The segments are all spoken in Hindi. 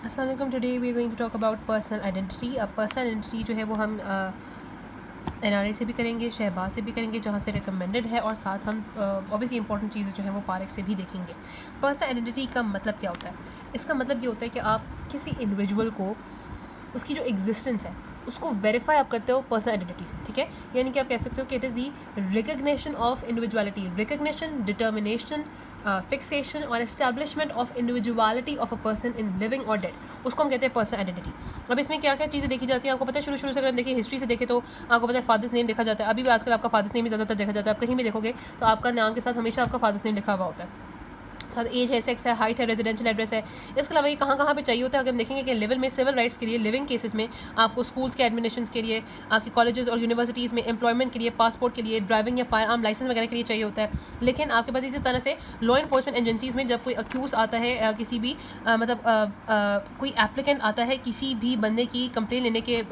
अस्सलाम वालेकुम। Today we are going to talk about personal identity. अब पर्सनल आइडेंटिटी जो है वो हम NRA से भी करेंगे, शहबाज से भी करेंगे जहाँ से रिकमेंडेड है, और साथ हम ऑब्वियसली इंपॉर्टेंट चीज़ें जो है वो पारिक से भी देखेंगे। पर्सनल आइडेंटिटी का मतलब क्या होता है? इसका मतलब ये होता है कि आप किसी इंडिविजुअल को, उसकी जो एग्जिस्टेंस है उसको वेरीफाई आप करते हो पर्सनल आइडेंटिटी से, ठीक है। यानी कि आप कह सकते हो कि it is the recognition of individuality, recognition, determination, fixation और establishment of individuality of a person in living और डेड, उसको हम कहते हैं पर्सनल आइडेंटिटी। अब इसमें क्या क्या चीज़ें देखी जाती हैं आपको पता है? शुरू से अगर हम देखिए, हिस्ट्री से देखें तो आपको पता है फादर्स नेम देखा जाता है। अभी भी आजकल आपका फादर्स नेम ही ज़्यादातर देखा जाता है। आप कहीं भी देखोगे तो आपका नाम के साथ हमेशा आपका फादर्स नेम लिखा हुआ होता है, एज है, सेक्स है, हाइट है, रेजिडेंशियल एड्रेस है। इसके अलावा ये कहाँ कहाँ पे चाहिए होता है? अगर हम देखेंगे कि लेवल में सिविल राइट्स के लिए, लिविंग केसेस में आपको स्कूल्स के एडमिनिस्ट्रेशन के लिए, आपके कॉलेजेस और यूनिवर्सिटीज़ में एम्प्लॉयमेंट के लिए, पासपोर्ट के लिए, ड्राइविंग या फायर आर्म लाइसेंस वगैरह के लिए चाहिए होता है। लेकिन आपके पास इसी तरह से लॉ इन्फोर्समेंट एजेंसीज़ में जब कोई अक्यूज़ आता है, किसी भी कोई एप्लीकेंट आता है किसी भी बंदे की कंप्लेन लेने के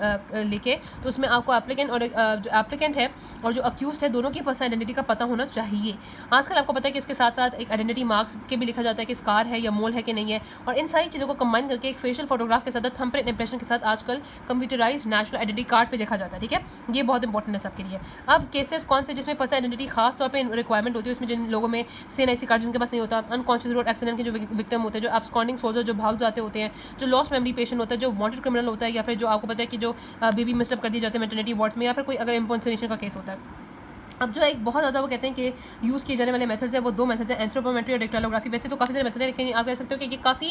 लेके, तो उसमें आपको एप्लीकेंट और जो एप्लीकेंट है और जो अक्यूज़ड है दोनों की पर्सनल आइडेंटिटी का पता होना चाहिए। आजकल आपको पता है कि इसके साथ साथ एक आइडेंटिटी मार्क्स के भी लिखा जाता है कि स्कार है या मोल है कि नहीं है, और इन सारी चीज़ों को कंबाइन करके एक फेशियल फोटोग्राफ के साथ, थंबप्रिंट इंप्रेशन के साथ आजकल कंप्यूटराइज्ड नेशनल आइडेंटिटी कार्ड पे लिखा जाता है, ठीक है। ये बहुत इंपॉर्टेंट है सबके लिए। अब केसेस कौन से जिसमें पर्सनल आइडेंटिटी खास तौर पे रिक्वायरमेंट होती है, उसमें जिन लोगों में CNIC कार्ड जिनके पास नहीं होता, अनकॉन्शियस रोड एक्सीडेंट के जो विक्टिम होते हैं, जो एब्सकॉन्डिंग सोल्जर जो भाग जाते होते हैं, जो लॉस्ट मेमोरी पेशेंट होता है, जो वांटेड क्रिमिनल होता है, या फिर जो आपको पता है कि जो बेबी मिसअप कर दिए जाते हैं मैटरनिटी वार्ड्स में, या फिर कोई अगर इम्पर्सनेशन का केस होता है। अब जो एक बहुत ज़्यादा वो कहते हैं कि यूज़ किए जाने वाले मेथड्स है वो दो मेथड्स हैं, एंथ्रोपोमेट्री और डिक्टालोग्राफी। वैसे तो काफ़ी सारे मेथड है, लेकिन आप कह सकते हो कि ये काफ़ी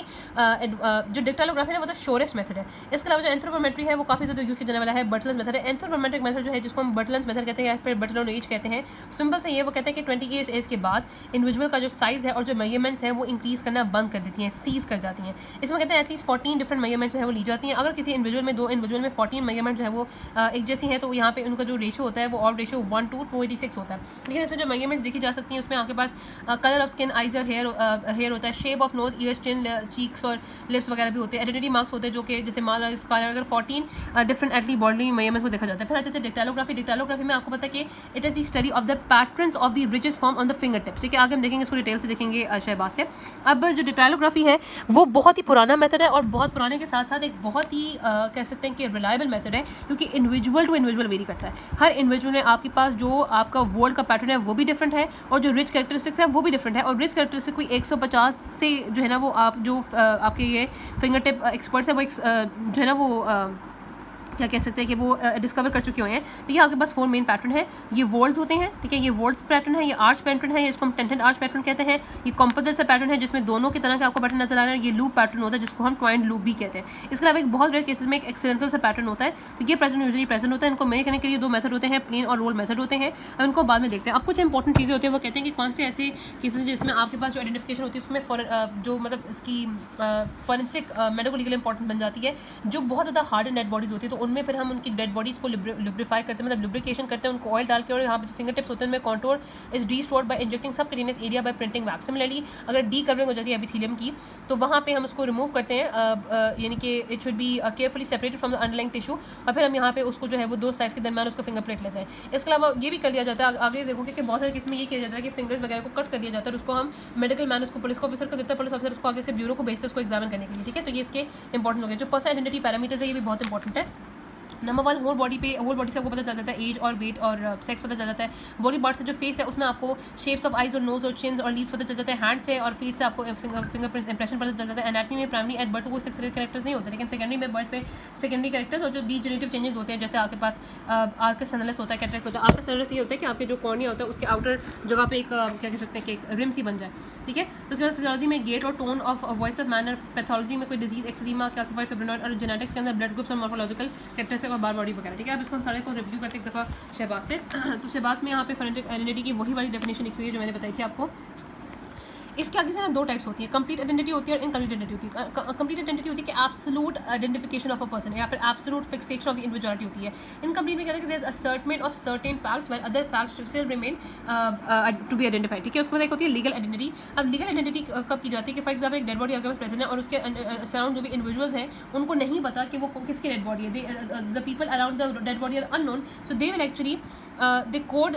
जो डिक्टालोग्राफी है वो तो शोरेस्ट मेथड है। इसके अलावा जो एंथ्रोपोमेट्री है वो काफ़ी ज़्यादा यूज़ किया जाने वाला है, बर्टलन्स मेथड है। एंथ्रोपोमेट्रिक मेथड जो है, जिसको हम बर्टलन्स मेथड कहते हैं या फिर बर्टलन एज कहते हैं, सिंपल से ये वो कहते हैं कि 20 एज के बाद इंडिविजुअल का जो साइज़ है और जो मेजरमेंट्स है वो इंक्रीज़ करना बंद कर देती हैं, सीज कर जाती हैं। इसमें कहते हैं एटलीस्ट 14 डिफरेंट मेजरमेंट्स जो है वो ली जाती हैं। अगर किसी इंडिविजुअल में, दो इंडिविजुअल में 14 मेजरमेंट जो है वो एक जैसी है, तो यहाँ पे उनका जो रेशो होता है वो और रेशो 1:286 होता है। लेकिन इसमें जो मेजरमेंट्स देखी जा सकती हैं उसमें आपके पास कलर ऑफ स्किन, आइज और हेयर होता है, shape of nose, years, chin, cheeks और लिप्स वगैरह भी होते हैं। आइडेंटिटी मार्क्स होते हैं जो कि जैसे मान लो इसका अगर 14 डिफरेंट एटली बॉडी मेजरमेंट्स को देखा जाता है। फिर अच्छा डिक्टालोग्राफी। डिक्टालोग्राफी में आपको पता है कि it is the study of the patterns of the ridges form on the finger tips, ठीक है। आगे हम देखेंगे इसको डिटेल से देखेंगे शहबाज से। अब जो डिक्टालोग्राफी है वो बहुत ही पुराना मेथड है, और बहुत पुराने के साथ साथ एक बहुत ही कह सकते हैं कि रिलायबल मेथड है, क्योंकि इंडिविजुअल टू इंडिविजुअल वेरी करता है। हर इंडिविजुअल में आपके पास जो आपका वर्ड का पैटर्न है वो भी डिफरेंट है, और जो रिच कैरेक्टरिस्टिक्स है वो भी डिफरेंट है। और रिच कैरेक्टरिस्टिक कोई 150 से जो है ना वो आप जो आपके ये फिंगर टिप एक्सपर्ट्स है वो जो है ना वो क्या कह सकते हैं कि वो डिस्कवर कर चुके हुए हैं। तो ये आपके पास 4 मेन पैटर्न है। ये वोल्ड्स होते हैं, ठीक है, ये वोल्ड्स पैटर्न है, ये आर्च पैटर्न है, इसको हम टेंटेड आर्च पैटर्न कहते हैं। ये कॉम्पोजिट सा पैटर्न है जिसमें दोनों की तरह का आपको पैटर्न नजर आ रहा है। ये लूप पैटर्न होता है जिसको हम ट्वाइंड लूप भी कहते हैं। इसके अलावा एक बहुत रेयर केसेस में एक एक्सीडेंटल सा पैटर्न होता है। तो ये पैटर्न यूजुअली प्रेजेंट होता है। इनको मेजर करने के लिए 2 मेथड होते हैं, प्लेन और रोल मेथड होते हैं। अब इनको बाद में देखते हैं। अब कुछ इंपॉर्टेंट चीज़ें होती हैं, वो कहते हैं कि कौन से ऐसे केसेस जिसमें आपके पास जो आइडेंटिफिकेशन होती है उसमें जो मतलब इसकी फॉरेंसिक मेडिकल लीगल इंपॉर्टेंट बन जाती है। जो बहुत ज़्यादा हार्ड एंड डेड बॉडीज़ होती है तो उनमें फिर हम उनकी डेड बॉडीज़ को लुब्रिफाई करते हैं, मतलब लुब्रिकेशन करते हैं, उनको ऑयल डाल के, और यहाँ पे जो फिंगर टिप्स होते हैं उनमें contour is restored by injecting subcutaneous area by printing wax. Similarly अगर डी कवरिंग हो जाती है एपिथेलियम की, तो वहाँ पे हम उसको रिमूव करते हैं, यानी कि it should be carefully separated from the underlying tissue, और फिर हम यहाँ पे उसको जो है वो 2 साइज के दरमियान उसका फिंगर प्रिंट लेते हैं। इसके अलावा ये भी कर लिया जाता है, आगे देखोगे कि बहुत सारे केस में ये किया जाता है कि फिंगर्स वगैरह को कट कर दिया जाता है, और उसको हम मेडिकल मैन उसको पुलिस ऑफिसर को देता है, पुलिस ऑफिसर उसको आगे से ब्यूरो को भेजते हैं उसको एग्जामिन करने के लिए, ठीक है। तो ये इसके इंपॉर्टेंट हो गए। जो पर्सनल आइडेंटिटी पैरामीटर्स है ये भी बहुत इंपॉर्टेंट है। नंबर 1, होल बॉडी से आपको पता चल जाता है एज और वेट और सेक्स पता चल जाता है। बॉडी पार्ट से जो फेस है उसमें आपको शेप्स ऑफ आइज और नोज और चिन्स और लीव्स पता चल जाता है। हैंड से और फीट से आपको फिंगरप्रिंट्स इंप्रेशन पता चल जाता है। एनाटमी में प्राइमरी एट बर्थ कोई सेक्सुअल कैरेक्टर्स नहीं होते, लेकिन सेकेंडरी में बर्थ पे सेकेंडरी कैरेक्टर्स और जो डीजेनरेटिव चेंजेस होते हैं, जैसे आपके पास आर्कस एनालिस होता है, कैटरेक्ट होता है। आर्कस एनालिस ये होता है कि आपके जो कॉर्निया होता है उसके आउटर जगह पे एक क्या कह सकते हैं कि एक रिम सी बन जाए, ठीक है। उसके बाद फिजियोलॉजी में गेट और tone of voice of manner, pathology में कोई डिजीज, एक्सरीमा, कैल्सिफाइड फिब्रिनॉइड, और जेनेटिक्स के अंदर ब्लड ग्रुप्स और मॉर्फोलॉजिकल कैरेक्टरिस्टिक और बार बॉडी वगैरह, ठीक है। अब इसको हम थोड़े को रिव्यू करते एक दफ़ा शहबाज से। तो शहबाज में यहाँ पे फोनेटिक आइडेंटिटी की वही वाली डेफिनेशन लिखी हुई है जो मैंने बताई थी आपको। इसके आगे से ना 2 टाइप्स होती है, कंप्लीट आइडेंटिटी होती है और इनकम्प्लीट आइडेंटिटी होती है। कंप्लीट आइडेंटिटी होती है कि absolute identification of a person, या फिर absolute fixation of the individuality होती है। इनकम्प्लीट में कहते हैं कि there is ascertainment of certain facts while other facts still remain to be identified, ठीक है। उसके बाद एक होती है लीगल आइडेंटिटी। अब लीगल आइडेंटिटी कब की जाती है कि फॉर एग्जाम्पल एक डेड बॉडी आपके पास प्रेजेंट है और उसके सराउंड जो भी इंडिविजुअल्स हैं उनको नहीं पता कि वो किसकी डेड बॉडी है, the people around the dead body are unknown, so they will actually they code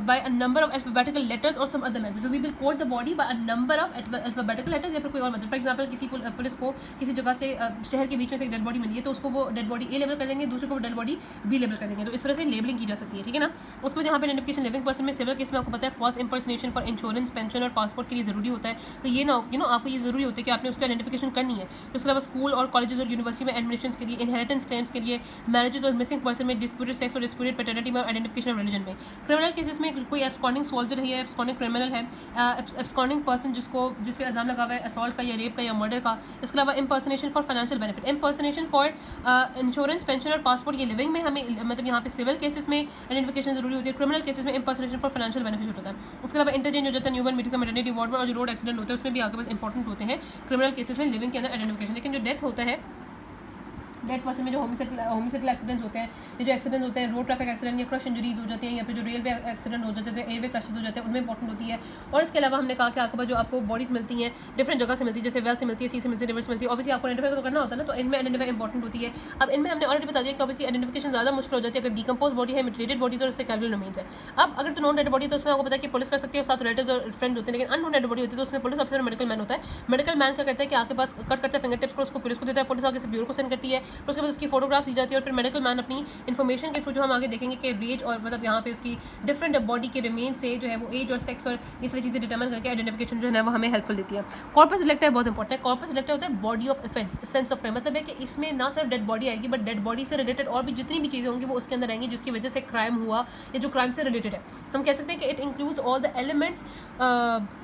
by a number of alphabetical letters or some other method. So we will code the body by a number number of alphabetical letters या फिर कोई और मतलब। फॉर एग्जाम्पल किसी पुलिस को किसी जगह से शहर के बीच में से एक डेड बॉडी मिली है तो उसको वो डेड बॉडी ए लेबल कर देंगे, दूसरे को डेड बॉडी बी लेबल कर देंगे। तो इस तरह से लेबलिंग की जा सकती है, ठीक है ना। उसमें जहाँ पे आइडेंटिफिकेशन लिविंग पर्सन में सिविल केस में आपको पता है फॉल्स इंपर्सनेशन फॉर इंश्योरेंस, पेंशन और पासपोर्ट के लिए जरूरी होता है। तो ये ना आपको ये जरूरी होता है कि आपने उसकी आइडेंटिफिकेशन करनी है। तो उसके अलावा स्कूल और कॉलेजेस और यूनिवर्सिटी में एडमिशन के लिए, इनहेरिटेंस क्लेम्स के लिए, मैरिजेस और मिसिंग पर्सन में, डिस्प्यूटेड सेक्स और डिस्प्यूटेड पैटर्निटी में, आइडेंटिफिकेशन ऑफ रिलीजन में। क्रिमिनल केसेस में कोई एब्सकॉन्डिंग सोल्जर है या एब्सकॉन्डिंग क्रिमिनल है, एब्सकॉन्डिंग पर्सन जिस पे इल्जाम लगा हुआ है असॉल्ट का या रेप का या मर्डर का। इसके अलावा impersonation for financial benefit, impersonation for insurance, pension और पासपोर्ट, ये लिविंग में हमें मतलब यहाँ पे सिविल केसेस में आइडेंटिफिकेशन जरूरी होती है। क्रिमिनल केसेस में इम्पर्सनेशन फॉर फाइनेंशियल बेनिफिट होता है। उसके अलावा इंटरचेंज हो जाता है न्यूबॉर्न बेबी का मैटरनिटी वार्ड में, और जो रोड एक्सीडेंट होता है उसमें भी आपके पास इंपॉर्टेंट होते हैं क्रिमिनल केसेस में लिविंग के अंदर आइडेंटिफिकेशन। लेकिन जो डेथ होता है, डेथ पर्सन में जो होमिसाइडल एक्सीडेंट्स होते हैं, ये जो एक्सीडेंट होते हैं रोड ट्रैफिक एक्सीडेंट या क्रश इंजरीज हो जाती हैं या फिर जो रेलवे एक्सीडेंट हो जाते हैं, एयरवे क्रशेज हो जाते हैं, उनमें इंपॉर्टेंट होती है। और इसके अलावा हमने कहा कि आपके पास जो आपको बॉडीज मिलती हैं डिफरेंट जगह से मिलती है, जैसे वेल से मिलती है, सी से मिलती है, रिवर से मिलती है, ऑब्वियसली आपको आइडेंटिफाई तो करना होता है ना, तो इनमें आइडेंटिफाई इंपॉर्टेंट होती है। अब इनमें हमने ऑलरेडी बता दिया कि ऑब्वियसली आइडेंटिफिकेशन ज़्यादा मुश्किल हो जाती है अगर डिकम्पोज बॉडी है, म्यूटिलेटेड बॉडीज और उससे कैजुअल रिमेन्स है। अब अगर तो नॉन डेड बॉडी तो उसमें आपको पता है कि पुलिस कर सकती है और साथ रिलेटिव्स और फ्रेंड होते हैं, लेकिन अननोन डेड बॉडी होती है तो उसमें पुलिस ऑफिसर मेडिकल मैन होता है। मेडिकल मैन क्या करता है कि आपके पास कट करता है फिंगर टिप्स को, उसको पुलिस को देता है, पुलिस आगे से ब्यूरो को सेंड करती है, फिर उसके बाद उसकी फोटोग्राफ दी जाती है और फिर मेडिकल मैन अपनी इन्फॉर्मेशन के थ्रू जो हम आगे देखेंगे कि रेज और मतलब यहाँ पे उसकी डिफरेंट बॉडी के रिमेन से जो है वो एज और सेक्स और ये सारी चीज़ें डिटरमाइन करके आइडेंटिफिकेशन जो है वो हमें हेल्पफुल देती है। कॉर्पस इलेक्टर बहुत इंपॉर्टेंट है। कॉर्पस इलेक्टर होता है body of offence, sense of crime, मतलब है कि इसमें ना सिर्फ डेड बॉडी आएगी बट डेड बॉडी से रिलेटेड और भी जितनी भी चीज़ें होंगी वो उसके अंदर आएंगी जिसकी वजह से क्राइम हुआ या जो क्राइम से रिलेटेड है। हम कह सकते हैं कि it includes all the elements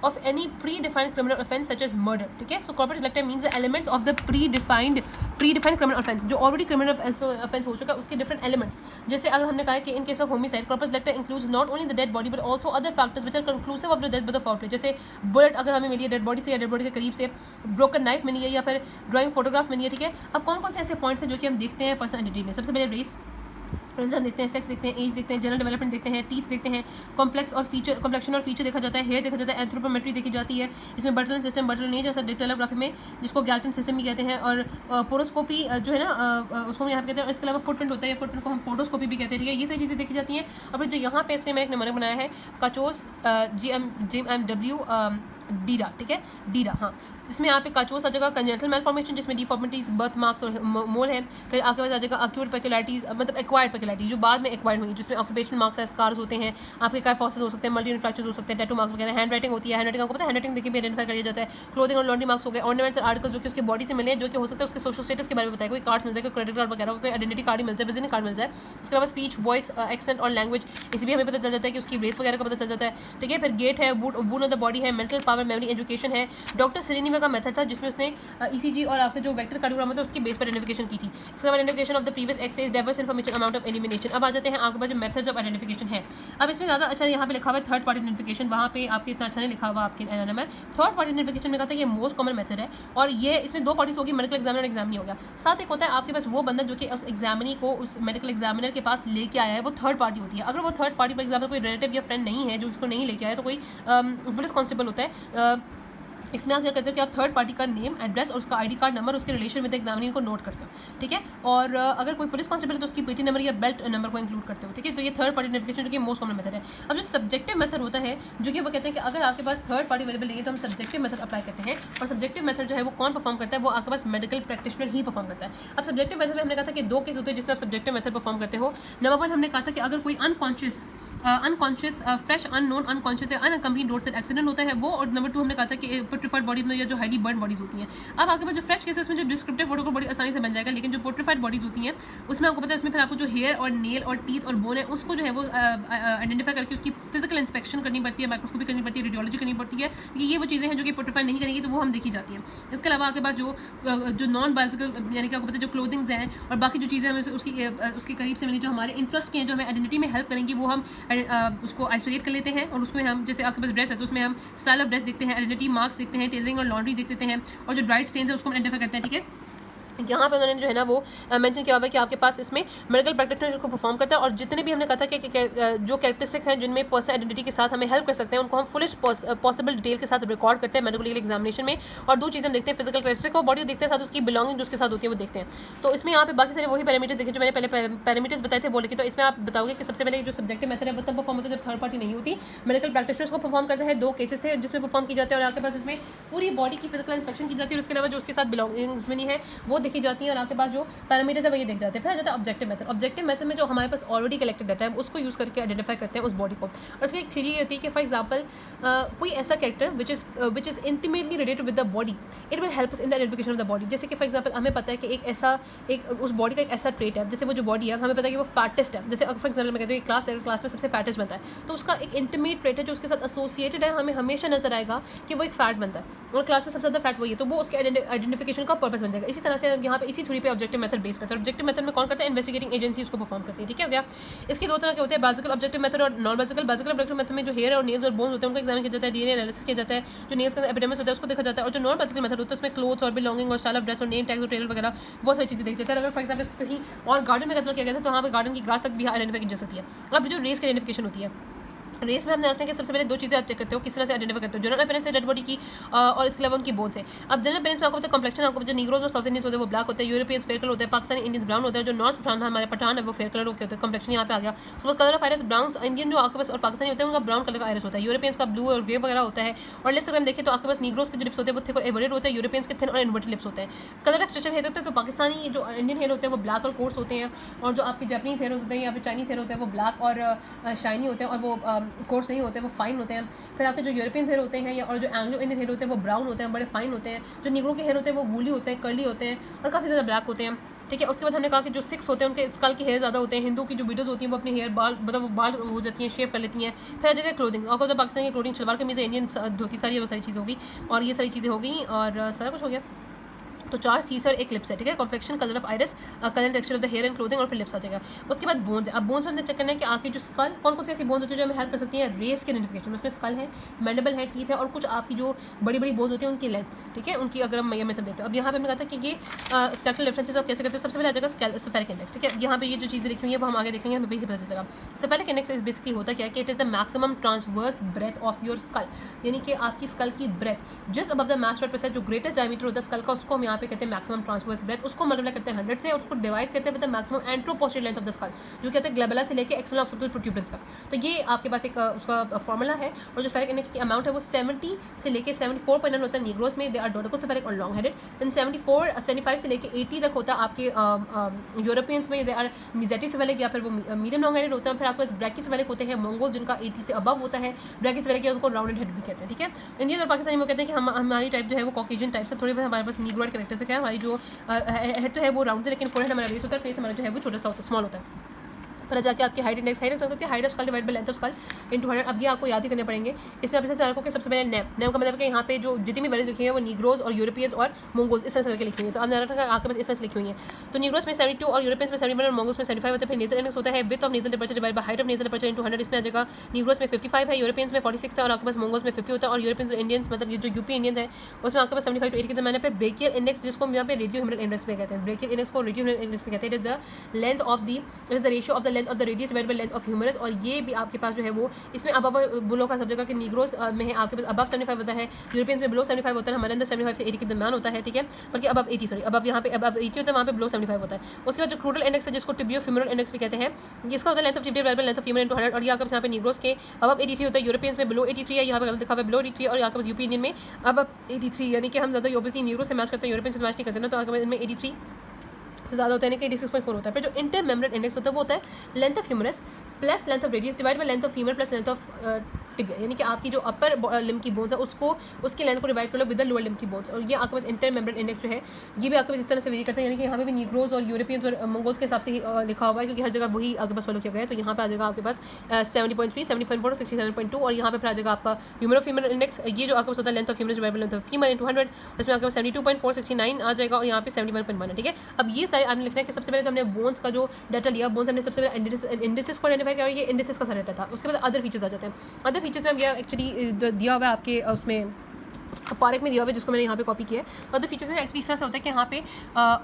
of any predefined criminal offence such as murder, ठीक है। So corpus delicti means the elements of the predefined criminal offence, जो ऑलरेडी क्रिमिनल ऑफेंस हो चुका है उसके डिफरेंट एलिमेंट्स। जैसे अगर हमने कहा कि in case of homicide corpus delicti includes not only the dead body but also other factors which are conclusive of the death by the foul play, जैसे बुलेट अगर हमें मिली है डेड बॉडी से या डेड बॉडी के करीब से, ब्रोकन नाइफ मिली है या फिर ड्राइंग फोटोग्राफ मिली है, ठीक है। अब कौन कौन से ऐसे पॉइंट्स हैं जो कि हम देखते हैं पर्सनैलिटी में? सबसे पहले रेस, रिलीजन देखते हैं, सेक्स देखते हैं, एज देखते हैं, जनरल डेवलपमेंट देखते हैं, टीथ देखते हैं, कॉम्प्लेक्शन और फीचर देखा जाता है, हेयर देखा जाता है, एंथ्रोपोमेट्री देखी जाती है, इसमें बर्टन सिस्टम, बर्टन नहीं जैसा डिटेलोग्राफी में जिसको गैल्टन सिस्टम भी कहते हैं, और पोरोस्कोपी जो है ना उसको हम यहाँ पे कहते हैं। इसके अलावा फुटप्रिंट होता है, फुटप्रिंट को हम पोडोस्कोपी भी कहते हैं, ठीक है। ये सारी चीज़ें देखी जाती हैं। और फिर जो यहाँ पे इसके मैंने एक नंबर बनाया है काचोस GMW डीरा, ठीक है, डीरा, हाँ, जिसमें यहाँ पे काचोस आ जाएगा कंजेनिटल मैलफॉर्मेशन जिसमें डिफॉर्मिटीज, बर्थ मार्क्स और मोल है। फिर आपके पास आ जाएगा अक्यूट पेक्युलरिटीज, मतलब एक्वायर्ड पेक्युलरिटीज जो बाद में एक्वायर्ड हुई, जिसमें ऑक्यूपेशनल मार्क्स है, स्कार्स होते हैं, आपके काइफोसिस हो सकते हैं, मल्टी फ्रैक्चर्स हो सकते हैं, टैटू मार्क्स वगैरह, हैंड राइटिंग होती है, हैंड राइटिंग आपको पता है, हैंड राइटिंग देखिए भी आइडेंटिफाई किया जाता है, क्लोथिंग और लॉन्ड्री मार्क्स हो गए, ऑर्नामेंट्स और आर्टिकल्स जो कि उसके बॉडी से मिले हैं, जो कि हो सकता है उसके सोशल स्टेटस के बारे में बताए, कोई कार्ड मिल जाए, कोई क्रेडिट कार्ड वगैरह, कोई आइडेंटिटी कार्ड मिल जाए, विजिटिंग कार्ड मिल जाए। इसके अलावा स्पीच, वॉइस, एक्सेंट और लैंग्वेज, इसी भी हमें पता चल जाता है कि उसकी रेस वगैरह का पता चल जाता है, ठीक है। फिर गेट है, बून ऑफ द बॉडी है, मेंटल पावर, मेमोरी, एजुकेशन है। डॉक्टर सिरीनिवा का मेथड था जिसमें उसने ECG और आपके जो वेक्टर कार्डियोग्राम होता है उसकी बेस पर आइडेंटिफिकेशन की थी। इसके बाद identification of the previous x-rays, diverse information, amount of elimination. अब आ जाते हैं आपके पास जो मेथड्स ऑफ आइडेंटिफिकेशन है। अब इसमें ज़्यादा अच्छा यहाँ पे लिखा हुआ है थर्ड पार्टी आइडेंटिफिकेशन, वहाँ पे आपके इतना अच्छा नहीं लिखा हुआ आपके एनएम में। थर्ड पार्टी आइडेंटिफिकेशन में कहा था ये मोस्ट कॉमन मेथड है और ये इसमें दो पार्टीज होगी, मेडिकल एग्जामिनर एग्जाम नहीं होगा। साथ एक होता है आपके पास वो बंदा जो कि उस एग्जामिनी को उस मेडिकल एग्जामिनर के पास लेके आया है, वो थर्ड पार्टी होती है। अगर वो थर्ड पार्टी फॉर एग्जाम्पल कोई रिलेटिव या फ्रेंड नहीं है जो उसको नहीं लेके आया तो कोई पुलिस कांस्टेबल होता है। इसमें आप क्या करते हो कि आप थर्ड पार्टी का नेम, एड्रेस और उसका ID कार्ड नंबर, उसके रिलेशन विद एग्जामिनर को नोट करते हो, ठीक है। और अगर कोई पुलिस कांस्टेबल है तो उसकी PT नंबर या बेल्ट नंबर को इंक्लूड करते हो, ठीक है। तो ये थर्ड पार्टी आइडेंटिफिकेशन जो कि मोस्ट कॉमन मेथड है। अब जो सब्जेक्टिव मेथड होता है जो कि वो कहते हैं कि अगर आपके पास थर्ड पार्टी अवेलेबल नहीं है तो हम सब्जेक्टिव मेथड अप्लाई करते हैं। और सब्जेक्टिव मेथड जो है वो कौन परफॉर्म करता है, वो आपके पास मेडिकल प्रैक्टिशनर ही परफॉर्म करता है। अब सब्जेक्टिव मेथड में हमने कहा था कि दो केस होते हैं जिसमें आप सब्जेक्टिव मेथड परफॉर्म करते हो। नंबर वन हमने कहा था कि अगर कोई अनकॉन्शियस फ्रेश अननोन अनकॉन्शियस या अनअकम्पनीड रोड साइड एक्सीडेंट होता है वो, और नंबर टू हमने कहा था कि पोर्ट्रीफाइड बॉडी में या जो हाईली बर्न बॉडीज होती हैं। अब आपके पास जो फ्रेश केस है उसमें जो डिस्क्रिप्टिव फोटो बॉडी आसानी से बन जाएगा, लेकिन जो पोर्ट्रीफाइड बॉडीज होती हैं उसमें आपको पता है इसमें फिर आपको जो हेयर और नेल और टीथ और बोन है उसको जो है वो आइडेंटिफाई करके उसकी फिजिकल इंस्पेक्शन करनी पड़ती है, माइक्रोस्कोपी करनी पड़ती है, रेडियोलॉजी करनी पड़ती है, क्योंकि ये वो चीज़ें हैं जो कि पोर्ट्रीफाइड नहीं करेंगी तो वो हम देखी जाती हैं। इसके अलावा आपके पास जो नॉन बायोलॉजिकल यानी कि आपको पता है जो क्लोथिंग्स हैं और बाकी जो चीज़ें हमें उसके करीब से मिली जो हमारे इंटरेस्ट के हैं जो हमें आइडेंटिटी में हेल्प करेंगी वो हम उसको आइसोलेट कर लेते हैं। और उसमें हम जैसे आपके पास ड्रेस है तो उसमें हम स्टाइल ऑफ ड्रेस देखते हैं, आइडेंटिटी मार्क्स देखते हैं, टेलरिंग और लॉन्ड्री देख देते हैं, और जो ड्राइड स्टेन्स है उसको हम आइडेंटिफाई करते हैं, ठीक है। यहाँ पे उन्होंने जो है ना वो मेंशन किया हुआ है कि आपके पास इसमें मेडिकल प्रैक्टिशनर को परफॉर्म करता है, और जितने भी हमने कहा था कि जो कैरेक्टरिस्टिक हैं जिनमें पर्सनल आइडेंटिटी के साथ हमें हेल्प कर सकते हैं उनको हम फुलिस्ट पॉसिबल डिटेल के साथ रिकॉर्ड करते हैं मेडिकल लीगल एग्जामिनेशन में। और दो चीज़ें हम देखते हैं, फिजिकल कैरेक्टरिस्टिक और बॉडी देखते हैं, साथ उसकी बिलोंगिंग जो उसके साथ होती है वो देखते हैं। तो इसमें यहाँ पे बाकी सारे वही पैरामीटर्स देखे जो मैंने पहले पैरामीटर्स बताए थे बोले कि। तो इसमें आप बताओगे कि सबसे पहले जो सब्जेक्टिव मेथड है वो तब परफॉर्म होता है जब थर्ड पार्टी नहीं होती, मेडिकल प्रैक्टिशनर्स को परफॉर्म करता है। दो केसेस थे जिसमें परफॉर्म की जाते हैं, और आपके पास इसमें पूरी बॉडी की फिजिकल इंस्पेक्शन की जाती है, और उसके अलावा जो उसके साथ बिलोंगिंग्स बनी है वो देखी जाती है, और आपके पास जो पैरामीटर्स है वो ये देख जाते हैं। फिर आ जाता है ऑब्जेक्टिव मेथड। ऑब्जेक्टिव मेथड में जो हमारे पास ऑलरेडी कलेक्टेड डाटा है उसको यूज़ करके आइडेंटिफाई करते हैं उस बॉडी को। और उसकी एक थ्योरी ये होती है कि फॉर एग्जांपल कोई ऐसा character which is intimately related with the body, it will help us in the identification of the body. जैसे कि फॉर एग्जांपल हमें पता है कि एक उस बॉडी का एक ऐसा ट्रेट है, जैसे वो जो बॉडी है हमें पता है कि वो फैटेस्ट है। जैसे फॉर एग्जाम्पल मैं कहती हूँ क्लास में सबसे फैटेस्ट बनता है, तो उसका एक इंटीमेट ट्रेट है जो उसके साथ एसोसिएटेड है, हमें हमेशा नजर आएगा कि वो एक फैट बनता है, और क्लास में सबसे ज़्यादा फैट वही है, तो वो उसके आइडेंटिफिकेशन का पर्पस बन जाएगा। इसी तरह से यहाँ पे इसी थ्योरी पे ऑब्जेक्टिव मेथड बेस करता है। ऑब्जेक्टिव मेथड में कौन करता है, इन्वेस्टिगेटिंग एजेंसी उसको परफॉर्म करती है। ठीक है हो गया। इसके दो तरह के होते हैं, बायोलॉजिकल ऑब्जेक्टिव मेथड और non biological. Biological objective method में जो हेयर और नेल्स और बोन्स होते हैं उनको एग्जामिन किया जाता है, डीएनए एनालिसिस किया जाता है, जो नेल्स का एपिडेमिस होता है उसको देखा जाता है। और जो नॉन बायोलॉजिकल मेथड होता है उसमें क्लोथ्स और बिलोंगिंग और स्टाइल ऑफ ड्रेस और नेम टैग्स और टेलर वगैरह बहुत सारी चीज़ें देखी जाती है। अगर फॉर एग्जाम्पल कहीं और गार्डन में कत्ल किया गया था तो वहाँ पर गार्डन की ग्रास तक भी आइडेंटिफाई की जा सकती है। अब जो रेस की आइडेंटिफिकेशन होती है, रेस में हमने रखने के सबसे पहले दो चीज़ें आप चेक करते हो किस तरह से आइडेंटिफाई करते हो, जनरल अपीयरेंस है डेड बॉडी की और इसके अलावा उनकी बोन से। अब जनरल अपीयरेंस में आपको पता है कम्प्लेक्शन, आपको जो नीग्रोज और साउथ इंडियंस होते हैं वो ब्लैक होते हैं, यूरोपियंस फेयर कलर होते हैं, पाकिस्तानी इंडियंस ब्राउन होते हैं, जो नॉर्थ पठान हमारे पठान है वो फेयर कलर होते हैं, कम्प्लेक्शन यहाँ पे आ गया। उसके बाद colour of iris brown, Indian जो आपके पास और पाकिस्तानी होते हैं उनका ब्राउन कलर का आयरस होता है, यूरोपियंस का ब्लू और ग्रे वगैरह होता है। और लेफ्ट साइड में देखें तो आपके पास नीग्रोज के जो लिप्स होते हैं वो थिक और एवर्टेड होते हैं, यूरोपियंस के थिन और इन्वर्टेड लिप्स होते हैं। कलर एक्सट्रेशन हेयर होते हैं, तो पाकिस्तानी जो इंडियन हेयर होते हैं वो ब्लैक और कोर्स होते हैं, और जो आपके जापानीज हेयर होते हैं या फिर चाइनीज हेयर होते हैं वो ब्लैक और शाइनी होते हैं, और वो कोर्स नहीं होते, वो फाइन होते हैं। फिर आपके जो यूरोपियन हेयर होते हैं या और जो एंग्लो इंडियन हेयर होते हैं वो ब्राउन होते हैं, बड़े फाइन होते हैं। जो निग्रो के हेयर होते हैं वो वूली होते हैं, कर्ली होते हैं और काफ़ी ज़्यादा ब्लैक होते हैं। ठीक है। उसके बाद हमने कहा कि जो सिक्स होते हैं उनके स्कल के हेयर ज़्यादा होते हैं। हिंदू की जो वीडियोस होती हैं वो अपने हेयर बाल मतलब वो बाल हो जाती हैं, शेव कर लेती हैं। फिर आ जाएगा क्लोथिंग, और तो पाकिस्तान की क्लोथिंग शलवार कमीज़, इंडियन धोती सारी, वो सारी चीज़ें होगी, और ये सारी चीज़ें हो गई और सारा कुछ हो गया। तो 4 सीस और 1 लिप्स है। ठीक है। Complexion, colour of iris, colour texture of the hair and clothing, और फिर लिप्स आ जाएगा। उसके बाद बोन्स है। अब बोन्स में हमने चेक करना है कि आपकी जो स्कल कौन से ऐसी बोन्स होती है जो हमें हेल्प कर सकती है रेस के आइडेंटिफिकेशन। उसमें स्कल है, मैंडिबल है, टीथ है, और कुछ आपकी जो बड़ी बड़ी बोन्स होती हैं उनकी लेंथ। ठीक है, उनकी अगर हम में सब देते हैं। अब यहाँ पे हमने कहा था कि ये स्केलेटल डिफरेंसेस आप कैसे करते हो। सबसे पहले आ जाएगा सेफेलिक इंडेक्स। ठीक है, यहाँ पे ये जो चीज़ें लिखी हुई है वो हम आगे देखेंगे, हमें बेसिक पता चलेगा। सेफेलिक इंडेक्स इज बेसिकली होता क्या है कि it is the maximum transverse breadth of your skull, यानी कि आपकी स्कल की breadth just above the mastoid process, जो ग्रेटेस्ट डायमीटर होता है स्कल का, उसको हम यहाँ पे कहते हैं मैक्सिमम ट्रांसवर्स ब्रेथ। उसको मल्टीप्लाई करते हैं 100 से और उसको डिवाइड करते हैं with the maximum anteroposterior length of the skull, जो कहते हैं ग्लोबुला से लेके एक्सटर्नल ऑक्सीपिटल प्रोट्यूबरेंस तक। तो ये आपके पास एक उसका फॉर्मूला है। और जो फेरिक इंडेक्स की अमाउंट है वो 70 से लेके 74.9 होता है नीग्रोस में, दे आर डोडेकोसेफेलिक और लॉन्ग हेडेड। देन 75 से लेके 80 तक होता है आपके यूरोपियंस में, दे आर मिजेटिसेफेलिक या फिर वो मीडियम लॉन्ग हेडेड होता है। फिर आपके पास ब्रैकिसेफेलिक होते हैं मंगोल, जिनका 80 से अबव होता है। ब्रैकिसेफेलिक या उनको राउंडेड हेड भी कहते हैं। ठीक है। इंडियन और पाकिस्तानी वो कहते हैं कि हमारी टाइप जो है वो कॉकेशियन टाइप से थोड़ी बहुत हमारे पास नीग्रोइड कैरेक्टर से क्या है, हमारी जो हेड तो है वो राउंड है, लेकिन फोरहेड हमारा रेस होता है, फेस हमारा जो है वो छोटा सा होता है, स्मॉल होता है। फिर जाके आपकी हाइट इंडेक्स होती है height of skull divide by length of skull into 100। अब ये आपको याद ही करने पड़ेंगे। इसमें आप इसे रखो कि सबसे पहले नेम का मतलब है कि यहाँ पे जो जितनी भी वेरीज लिखी है वो नीग्रोज और यूरोपियंस और मंगोल्स इस तरह से करके लिखी हुई है। तो आप ध्यान रखना आपके पास इस तरह से लिखी हुई है। तो नीग्रोज में 72 और यूरोपियंस में 71 और मंगोल्स में 75 होता है। फिर नेजल इंडेक्स होता है width of nasal temperature divide by height of nasal temperature into 100। इसमें आ जाएगा नीग्रोज में 55 है, यूरोपियंस में 46 है और आपके पास मंगोल्स में 50 होता है। और यूरोपियंस इंडियंस मतलब ये जो यूपी इंडियंस है उसमें आपके पास 75 to 80 के ज़माने पर ब्रेकियल इंडेक्स, जिसको हम यहाँ पे रेडियो ह्यूमरल इंडेक्स में कहते हैं। ब्रेकियल इंडेक्स को रेडियो ह्यूमरल इंडेक्स में कहते हैं। It is the length of the it is the ratio of the length of the radius divide by length of humerus. और ये भी आपके पास जो है वो इसमें अबव बुलो का सब जगह के नीग्रोस में है आपके पास अबव 75 होता है, यूरोपियंस में बिलो 75 होता है, हमारे अंदर 75 से 80 के दरमियान होता है। ठीक है, बल्कि अबव 80 सॉरी अबव यहाँ पे अबव 80 होता है, वहाँ पे बिलो 75 होता है। उसके बाद जो क्रूडल इंडेक्स है जिसको टिबियो फ्यूमरल इंडेक्स भी कहते हैं, इसका होता है length of tibia divide by length of femur into 100। और ये आपके पास यहाँ पे नीग्रोस के अबव 83 होता है, यूरोपियंस में बिलो 83 है, यहाँ पे गलत लिखा हुआ है बिलो 83 और यहाँ के पास यूपी इंडियन में अबव 83, यानी कि हम ज़्यादा ऑब्वियसली नीग्रो से मैच करते हैं, यूरोपियन से मैच नहीं करते ना, तो आपके पास इनमें 83 से ज़्यादा होता है, यानी कि 86.4 होता है। फिर जो इंटर मेम्ब्रेन इंडेक्स होता है वो होता है length of humerus plus length of radius divide by length of femur plus length of tibia, यानी कि आपकी जो अपर लिम्ब की बोन्स है उसको उसकी लेंथ को डिवाइड कर लो विद द लोअर लिम्ब की बोन्स। और ये आपके पास इंटर मेम्ब्रेन इंडेक्स जो है ये भी आपके पास इस तरह से वेरी करते हैं, यानी कि यहाँ पे भी नीग्रोज और यूरोपियंस और मंगोल्स के हिसाब से ही लिखा हुआ है, क्योंकि हर जगह वही आपके पास फॉलो किया गया है। तो यहाँ पे आ जाएगा आपके पास 70.3, 70.4, 67.2 और यहाँ पे फिर आ जाएगा आपका ह्यूमर फीमर इंडेक्स, ये जो आपके पास होता है length of humour divide by length of femur into 100। इसमें आपके पास 72.469 आ जाएगा और यहाँ पे 71.1 है। ठीक है। अब ये सारे आपने लिखना है कि सबसे पहले तो हमने बोन्स का जो डाटा लिया, बोन्स हमने सबसे पहले इंडिसेस को आइडेंटिफाई किया और ये इंडिसेस का सारा डाटा था। उसके बाद अदर फीचर्स आ जाते हैं। अदर फीचर्स में हम ये एक्चुअली दिया हुआ है आपके उसमें पार्क में दिया हुआ है जिसको मैंने यहाँ पे कॉपी किया है। तो अदर फीचर्स में एक्चुअली इस तरह से होता है कि यहाँ पे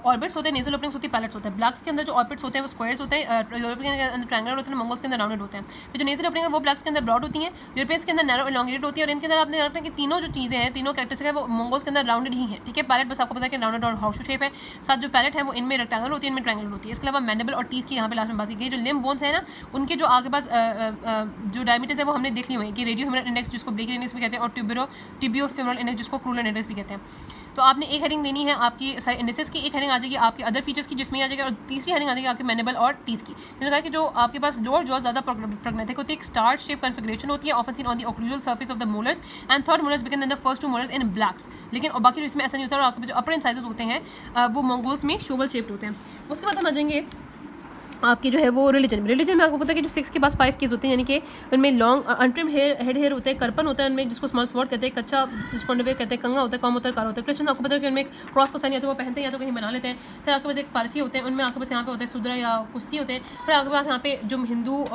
ऑर्बिट्स होते हैं, नेजल ओपनिंग्स होती है, पैलेट्स होते हैं। ब्लैक्स के अंदर जो ऑर्बिट्स होते हैं वो स्क्वायर्स होते हैं, यूरोपियन के अंदर ट्रायंगुलर होते हैं, मंगोल्स के अंदर राउंडेड होते हैं। फिर जो नेजल ओपनिंग है वो ब्लैक्स के अंदर ब्रॉड होती हैं, यूरोपियंस के अंदर नैरो एलोंगेटेड होती है। और इनके अंदर आपने रखना कि तीनों जो चीज़ें हैं, तीनों कैरेक्टरिस्टिक है वो मंगोल्स के अंदर राउंडेड ही है, ठीक है। पैलेट बस आपको पता है कि राउंडेड और हाउस शेप है। साथ जो पैलेट है वो इनमें रेक्टेंगल होती है, इनमें ट्रायंगुलर होती है। इसके अलावा मैंडिबल और टीथ की यहाँ पे लास्ट में बात की गई। जो लिम्ब बोन्स है ना, उनके जो आगे पास जो डायमीटर्स है वो हमने देख लिए हुए हैं कि रेडियो ह्यूमरल इंडेक्स जिसको ब्रेकियल इंडेक्स भी कहते हैं, और टिबियो फ्यूमरल इंडेक्स जिसको क्रूरल इंडेक्स भी कहते हैं। तो आपने एक हेडिंग देनी है आपकी सारे इंडेक्सेस की, एक हेडिंग आ जाएगी आपके अदर फीचर्स की जिसमें आ जाएगा, और तीसरी हेडिंग आ जाएगी आपके मैनेबल और टीथ की। मैंने कहा कि जो आपके पास लोअर जॉ ज़्यादा प्रोग्नेटिक होती है, एक स्टार शेप कॉन्फिगरेशन होती है, often seen on the occlusal surface of the molars and third molars begin in the first two molars in blacks. लेकिन और बाकी इसमें ऐसा नहीं होता, और आपके जो अपर इंसाइजेस होते हैं वो मंगोल्स में शोवल शेप्ड होते हैं। उसके बाद हम आ जाएंगे आपकी जो है वो रिलीजन में आपको पता है कि जो 6 के पास 5 केस होते हैं, यानी कि उनमें लॉन्ग अनट्रिम हेड होते हैं, करपन होता है उनमें जिसको स्मॉल स्वॉर्ड कहते हैं, कच्चा जिसको कहते हैं, कंगा होता है, कम होता है, कार होता है। क्रिश्चियन आपको पता है कि उनमें क्रॉस का साइन या तो वो पहनते हैं या तो कहीं बना लेते हैं। फिर आपके पास एक पारसी होते हैं, उनमें आपके पास यहाँ पे होते हैं सुदरा या कुश्ती होते हैं। फिर आपके पास यहाँ पे जो हिंदू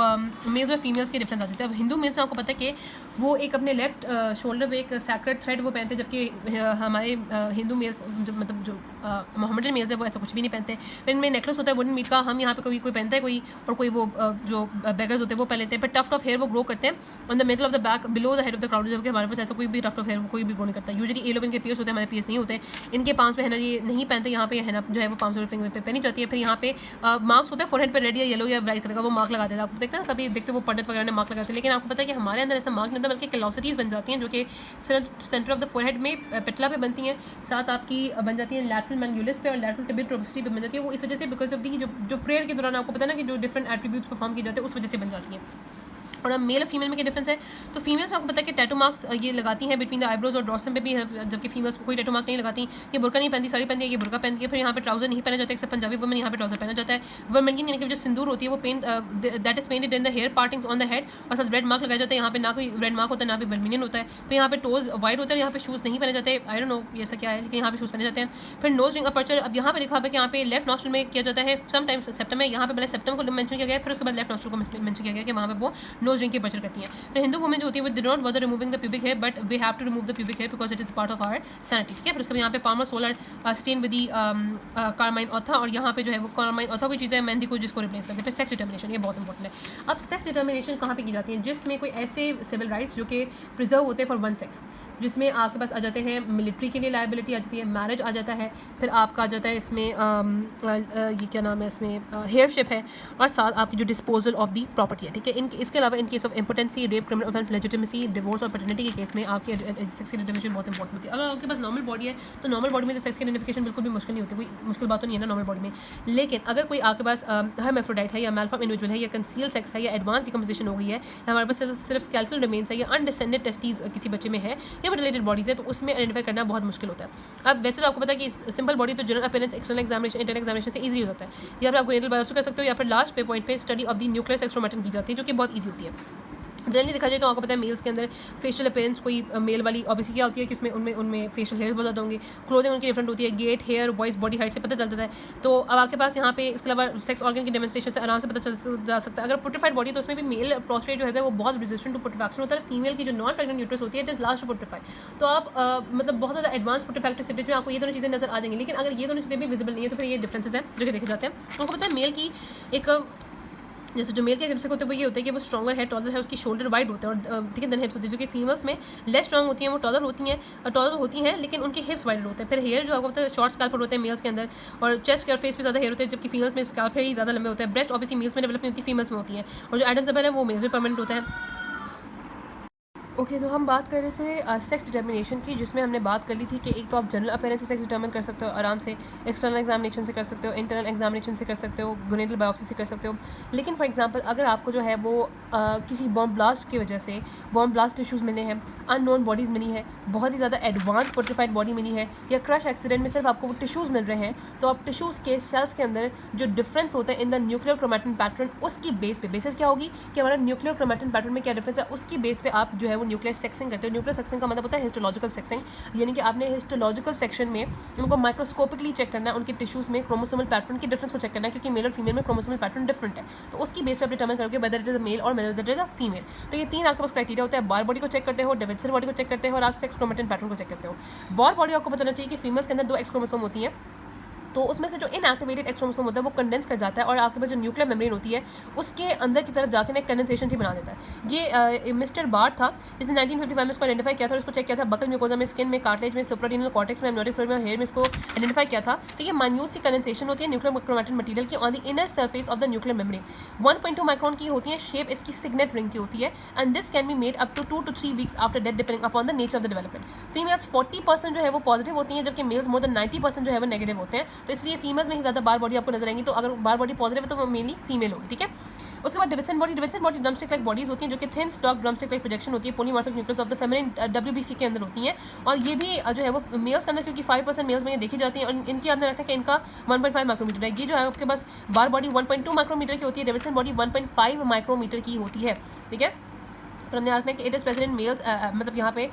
मेल्स और फीमेल्स के डिफरेंस आ जाते हैं। अब हिंदू मेल्स में आपको पता है कि वो एक अपने लेफ्ट शोल्डर पे एक सैक्रेड थ्रेड वो पहनते हैं, जबकि हमारे हिंदू मेल्स मतलब जो मोहम्मदन मेल्स है वो ऐसा कुछ भी नहीं पहनते। फिर इनमें नेकलेस होता है वुडन मीट का, हम यहाँ पे कोई पहनता है कोई, और कोई वो जो बेगर्स होते हैं वो पहन लेते हैं। फिर टफ्ट ऑफ हेयर वो ग्रो करते हैं on the middle of the back below the head of the crown, जबकि हमारे पास ऐसा कोई भी टफ्ट ऑफ हेयर कोई भी ग्रो नहीं करता। यूजुअली ये लोग इनके पियर्स होते हैं, हमारे पियर्स नहीं होते। इनके पाँच पे है ना ये नहीं पहनते, यहाँ पे है ना जो है वो 500 फिंगर पे पहनी जाती है। फिर यहाँ पे मार्क्स होता है फोरहेड पर, रेड या येलो या ब्राइट कलर का वो मार्क लगा देता है। आपको देखते हैं कभी देखते वो पंडित वगैरह ने मार्क लगाते हैं, लेकिन आपको पता है कि हमारे अंदर ऐसा मार्क नहीं होता, बल्कि कैलोसिटीज़ बन जाती हैं जो कि सेंटर ऑफ द फोरहेड में पिटला पे बनती हैं, साथ आपकी बन जाती है लैटरल मैंगुलस पे और लैटरल टिबियल ट्रोबोसिटी पे बन जाती है। वो इस वजह से बिकॉज ऑफ दी जो प्रेयर के दौरान आपको पता है ना कि जो डिफरेंट एट्रीब्यूट्स परफॉर्म किए जाते हैं उस वजह से बन जाती है। और अब मेल और फीमेल में क्या डिफरेंस है, तो फीमेल्स में आपको पता है कि टैटू मार्क्स ये लगाती हैं बिटवीन द आईब्रोज और डॉर्सम पे भी है, जबकि फीमेल्स कोई टैटू मार्क नहीं लगाती। ये बुरका नहीं पहनती, साड़ी पहनती है, ये बुरका पहनती है। फिर यहाँ पे ट्राउजर नहीं पहना जाता, एक्सेप्ट पंजाबी वुमेन यहाँ पे ट्राउजर पहना जाता है। वर्मिलियन यानी कि जो सिंदूर होती है वो paint that is painted in the hair partings on the head, और साथ रेड मार्क लगाया जाता है। यहाँ पे ना कोई रेड मार्क होता है ना भी वर्मिलियन होता है। फिर यहाँ पे टोज वाइट होता है, यहाँ पे शूज़ नहीं पहने जाते। आई डोंट नो ये ऐसा क्या है, लेकिन यहाँ पे शूज़ पहने जाते हैं। फिर नोज रिंग अपर्चर, अब यहाँ पे लिखा है कि यहाँ पे लेफ्ट नॉस्ट्रल में किया जाता है समटाइम्स सेप्टम में, यहाँ पे पहले सेप्टम को मेंशन किया गया, फिर उसके बाद लेफ्ट नॉस्ट्रल को मेंशन किया गया कि वहाँ पे वो नोज रिंग की अपर्चर करती हैं। फिर हिंदू वुमेन जो होती है वो did not bother removing the pubic hair, but we have to remove the pubic hair because it is part of our sanity, ठीक है। फिर उसके बाद यहाँ पे palmar solar stain with the carmine ऑथा, और यहाँ पे जो है वो कार्माइन ऑथा कोई चीज़ है मेहंदी को जिसको रिप्लेस करते हैं। फिर सेक्स डिटर्मिनेशन, ये बहुत इंपॉर्टेंट है। अब सेक्स डिटर्मिनेशन कहाँ पे की जाती है, जिसमें कोई ऐसे सिविल राइट्स जो कि प्रिजर्व होते हैं फॉर वन सेक्स, जिसमें आपके पास आ जाते हैं मिलिट्री के लिए लायबिलिटी आ जाती है, मैरिज आ जाता है, फिर आपका आ जाता है इसमें ये क्या नाम है इसमें हेयरशिप है, और साथ आपकी जो डिस्पोजल ऑफ दी प्रॉपर्टी है, ठीक है। इसके अलावा in case of impotency, rape, criminal offence, legitimacy, divorce और पैटर्निटी के केस में आपके सेक्स की आइडेंटिफिकेशन बहुत इंपॉर्टेंट होती है। अगर आपके पास नॉर्मल बॉडी है तो नॉर्मल बॉडी में तो सेक्स की आइडेंटिफिकेशन बिल्कुल भी मुश्किल नहीं होती, कोई मुश्किल बात तो नहीं है ना नॉर्मल बॉडी में। लेकिन अगर कोई आपके पास हर्माफ्रोडाइट है या मैलफॉर्म इंडिविजुअल है या कंसील सेक्स है या एडवांस डिकम्पोजिशन हो गई है, या हमारे पास सिर्फ स्केलेटल रिमेन्स है या अनडिसेंडेड टेस्टीज किसी बच्चे में है या रिलेटेड बॉडीज है, तो उसमें आइडेंटिफाई करना बहुत मुश्किल होता है। अब वैसे तो आपको पता है कि सिंपल बॉडी तो general appearance, external examination, internal examination से ईजी हो जाता है, या फिर आप ग्रेनल बायोप्सी कर सकते हो, या फिर लास्ट पे पॉइंट पे study of the nuclear sex chromatin की जाती है जो कि बहुत ईजी होती है। जनरली देखा जाए तो आपको पता है मेल्स के अंदर फेशियल अपीयरेंस कोई मेल वाली ऑब्वियसली क्या होती है कि उसमें उनमें फेशियल हेयर बहुत ज़्यादा होंगे, क्लोथिंग उनकी डिफरेंट होती है, gait, hair, voice, body height से पता चल जाता है। तो अब आपके पास यहाँ पे इसके अलावा सेक्स ऑर्गन की डेमोन्स्ट्रेशन से आराम से पता चल जा सकता है। अगर पुट्रीफाइड बॉडी तो उसमें भी मेल प्रोस्टेट जो है वो बहुत रेजिस्टेंट टू पुट्रीफैक्शन होता है, फीमेल की जो नॉन प्रेग्नेंट यूट्रस होती है इट इज लास्ट टू पुट्रीफाई। तो आप मतलब बहुत ज़्यादा एडवांस पुट्रीफैक्टिव स्टेज में आपको ये दोनों चीज़ें नजर आ जाएंगी, लेकिन अगर ये दोनों चीज़ें भी विजिबल नहीं है तो फिर ये डिफरेंसेस हैं जो कि देखे जाते हैं। आपको पता है मेल की एक जैसे जो मेल के कैरेक्टरिस्टिक होते हैं वो ये होता है कि वो स्ट्रॉगर है, टॉलर है, उसकी शोल्डर वाइड होते हैं और ठीक है देन हिप्स होती है, जो कि फीमेल्स में लेस स्ट्रॉन्ग होती हैं, वो टॉलर होती हैं लेकिन उनके हिप्स वाइड होते हैं। फिर हेयर जो आपको पता है शॉर्ट स्कैल्प होते हैं मेल्स के अंदर, और चेस्ट और फेस पे ज़्यादा हेयर होते हैं, जबकि फीमेल्स में स्कैल्प हेयर ही ज़्यादा लंबे होते हैं। ब्रेस्ट ऑब्वियसली मेल्स में डेवलप नहीं होती, फीमेल्स में होती है, और जो एडम जबल है वो मेल्स में परमानेंट होता है। ओके तो हम बात कर रहे थे सेक्स डिटर्मिनेशन की, जिसमें हमने बात कर ली थी कि एक तो आप जनरल अपीयरेंस से सेक्स डिटर्मिन कर सकते हो आराम से, एक्सटर्नल एग्जामिनेशन से कर सकते हो, इंटरनल एग्जामिनेशन से कर सकते हो, गोनेटल बायोप्सी से कर सकते हो। लेकिन फॉर एग्जांपल अगर आपको जो है वो किसी बॉम्ब ब्लास्ट की वजह से बॉम्ब ब्लास्ट टिश्यूज़ मिले हैं, अननोन बॉडीज़ मिली है, बहुत ही ज़्यादा एडवांस पुट्रीफाइड बॉडी मिली है, या क्रश एक्सीडेंट में सिर्फ आपको वो टिश्यूज़ मिल रहे हैं, तो आप टिश्यूज़ के सेल्स के अंदर जो डिफरेंस होता है in the nuclear chromatin pattern, उसकी बेस पे बेसिस क्या होगी कि हमारा न्यूक्लियर क्रोमैटिन पैटर्न में क्या डिफरेंस है, उसकी बेस पे आप जो है वो न्यूक्लियर सेक्सिंग करते हो। न्यूक्लियर सेक्सिंग का मतलब होता है हिस्टोलॉजिकल सेक्सिंग, यानी कि आपने हिस्टोलॉजिकल सेक्शन में उनको माइक्रोस्कोपिकली चेक करना है, उनके टिश्यूज़ में क्रोमोसोमल पैटर्न के डिफरेंस को चेक करना है, क्योंकि मेल और फीमेल में क्रोमोसोमल पैटर्न डिफरेंट है। तो उसकी बेस पर आप डिटर्मिन करोगे whether it is a male or whether it is a female. तो ये 3 आपके पास क्राइटेरिया होता है। बार बॉडी को चेक करते हो, डेविडसन बॉडी को चेक करते हो और आप सेक्स क्रोमेटिन पैटर्न को चेक करते हो। बार बॉडी आपको बताना चाहिए कि फीमेल्स के अंदर 2 एक्स क्रोमोसोम होती है, तो उसमें से जो इनएक्टिवेटेड एक्स क्रोमोसोम होता है वो कंडेंस कर जाता है और आपके पास जो न्यूक्लियर मेम्ब्रेन होती है उसके अंदर की तरफ जाकर एक कंडेंसेशन सी बना देता है। ये मिस्टर बार्ट था जिसने 1955 में इसको आइडेंटिफाई किया था और इसको चेक किया था बकल म्यूकोजा में, स्किन में, कार्टिलेज में, सुप्रारेनियल कॉर्टेक्स में, एमनियोटिक फ्लूइड में, हेयर में इसको आइडेंटिफाई किया था। तो ये माइन्यूट सी कंडेंसेशन होती है न्यूक्लियर क्रोमैटिन मटेरियल की on the inner surface of the nuclear membrane. 1.2 micron की होती है, शेप इसकी सिग्नेट रिंग की होती है and this can be made up to 2 to 3 weeks after death depending upon the nature of the development. Females 40% जो है वो पॉजिटिव होती हैं जबकि मेल्स मोर देन 90% जो है वो नेगेटिव होते हैं। तो इसलिए फीमेल्स में ही ज़्यादा बार बॉडी आपको नजर आएंगी। तो अगर बार बॉडी पॉजिटिव है तो वो मेनली फीमेल होगी, ठीक है। उसके बाद Davidson body drumstick like bodies होती हैं जो कि thin stock drumstick like projection होती है polymorphic nucleus of the feminine WBC के अंदर होती हैं और ये भी जो है वो मेल्स के अंदर क्योंकि 5% मेल्स में ये देखी जाती हैं और इनके अंदर रखा है कि इनका 1.5 माइक्रोमीटर है। ये जो है आपके पास बार बॉडी 1.2 माइक्रोमीटर की होती है, डेविडसन बॉडी 1.5 माइक्रोमीटर की होती है, ठीक है। और हमने रखना है कि it is present in males, मतलब यहाँ पे